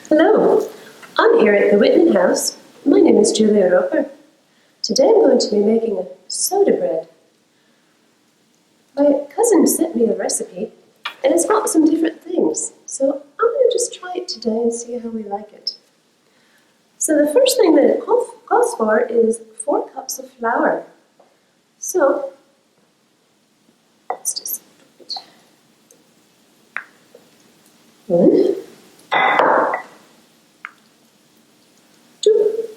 Hello, I'm here at the Whitman house. My name is Julia Roper. Today I'm going to be making a soda bread. My cousin sent me a recipe and it's got some different things, so I'm going to just try it today and see how we like it. So the first thing that it calls for is 4 cups of flour. So let's just put it. 1, 2,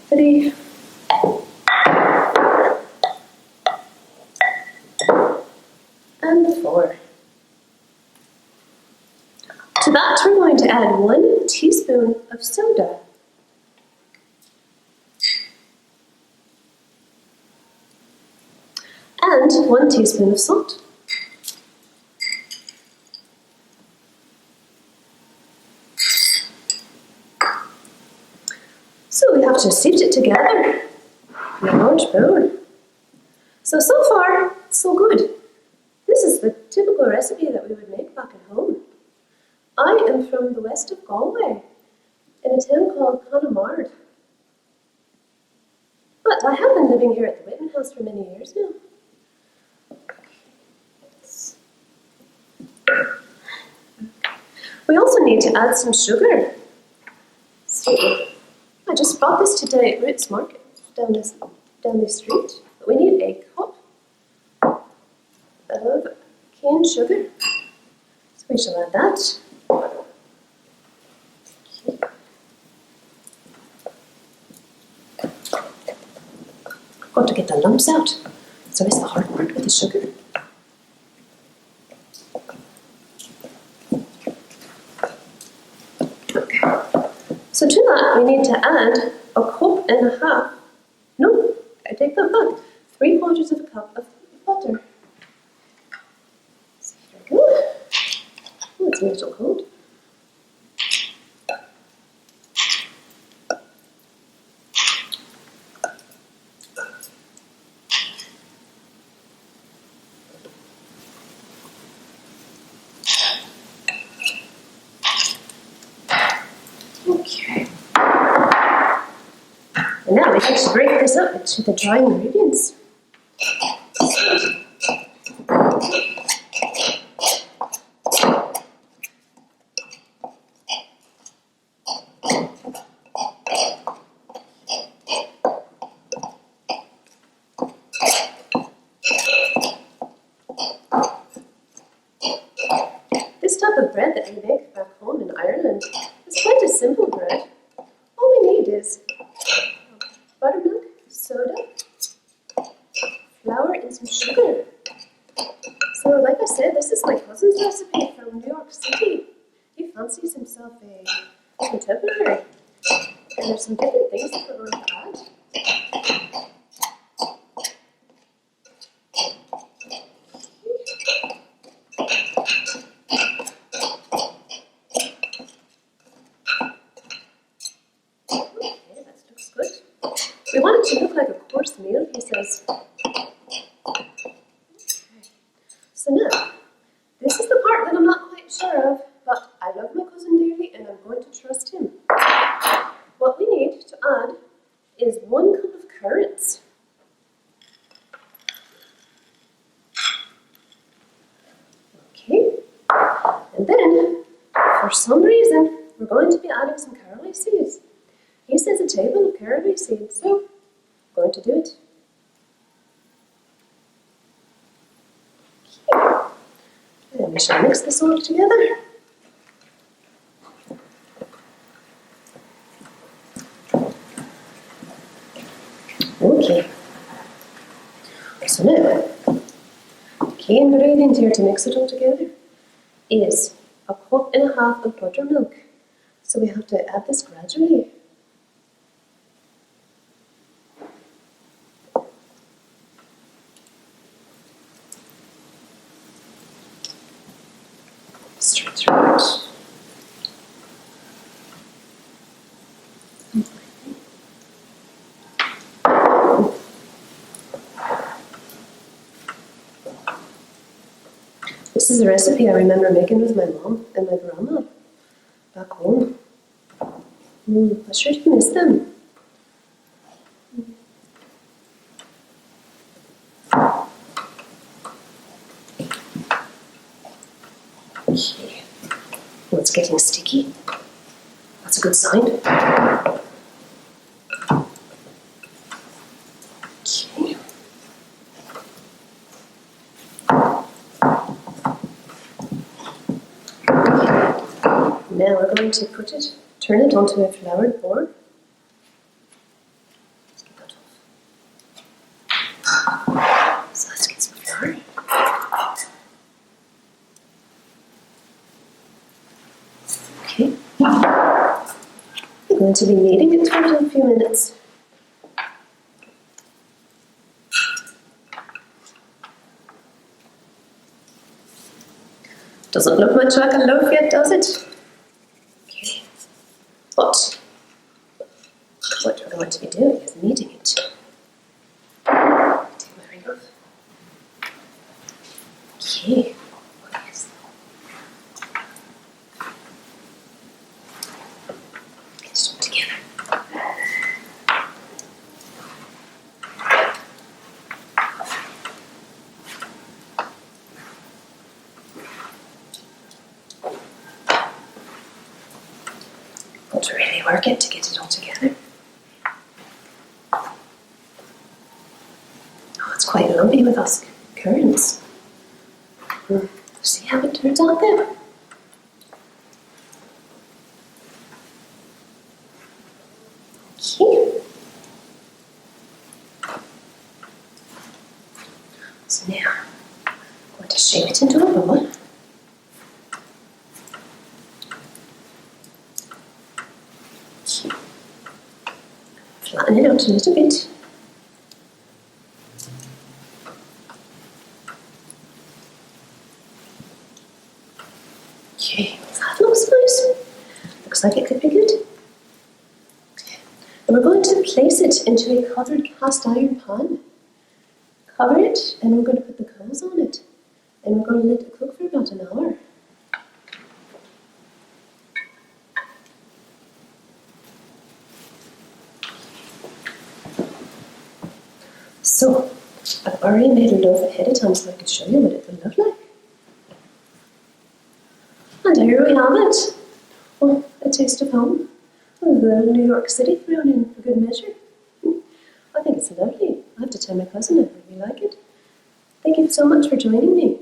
3, and 4. To that we're going to add 1 teaspoon of soda. And 1 teaspoon of salt. So we have to sift it together in a large bowl. So far, so good. This is the typical recipe that we would make back at home. I am from the west of Galway, in a town called Connemara. But I have been living here at the Whitman house for many years now. We also need to add some sugar. So I just bought this today at Roots Market down the street. But we need a cup of cane sugar. So we shall add that. Got to get the lumps out. So it's the hard part with the sugar. So to that, we need to add a cup and a half. No, I take that back. 3/4 of a cup of butter. So here we go. Oh, it's a little cold. Okay. And now we need to break this up into the dry ingredients. This type of bread that we make back home in Ireland is quite a simple bread. All we need is buttermilk, soda, flour, and some sugar. So like I said, this is my cousin's recipe from New York City. He fancies himself a contemporary. And there's some different things that we're going to add. We want it to look like a course meal, he says. Okay. So now, this is the part that I'm not quite sure of, but I love my cousin dearly and I'm going to trust him. What we need to add is 1 cup of currants. Okay. And then, for some reason, we're going to be adding some caraway seeds. He says a table of caraway seeds, so I'm going to do it. Okay. And we shall mix this all together. Okay. So now, the key ingredient here to mix it all together is 1.5 cups of buttermilk. So we have to add this gradually. Straight through it. This is a recipe I remember making with my mom and my grandma back home. I sure do miss them. Okay. Oh, it's getting sticky. That's a good sign. Okay. Now we're going to turn it onto a floured board. Let's get that off. So let's get some flour. Okay. I'm going to be kneading it for a few minutes. Doesn't look much like a loaf yet, does it? Okay. But what we're going to be doing is kneading it. Take my ring off. Okay. Oh, yes. Get it all together. Got to really work it to get it all together. Oh, it's quite lumpy with us currants. See how it turns out there. Okay. So now I'm going to shape it into a ball. Flatten it out a little bit. Okay, that looks nice. Looks like it could be good. And we're going to place it into a covered cast iron pan. Cover it, and we're going to put the coals on it. And we're going to let it cook for about an hour. So, I've already made a loaf ahead of time so I can show you what it will look like. And here we have it. Oh, a taste of home. Oh, the New York City thrown in for good measure. I think it's lovely. I have to tell my cousin I really like it. Thank you so much for joining me.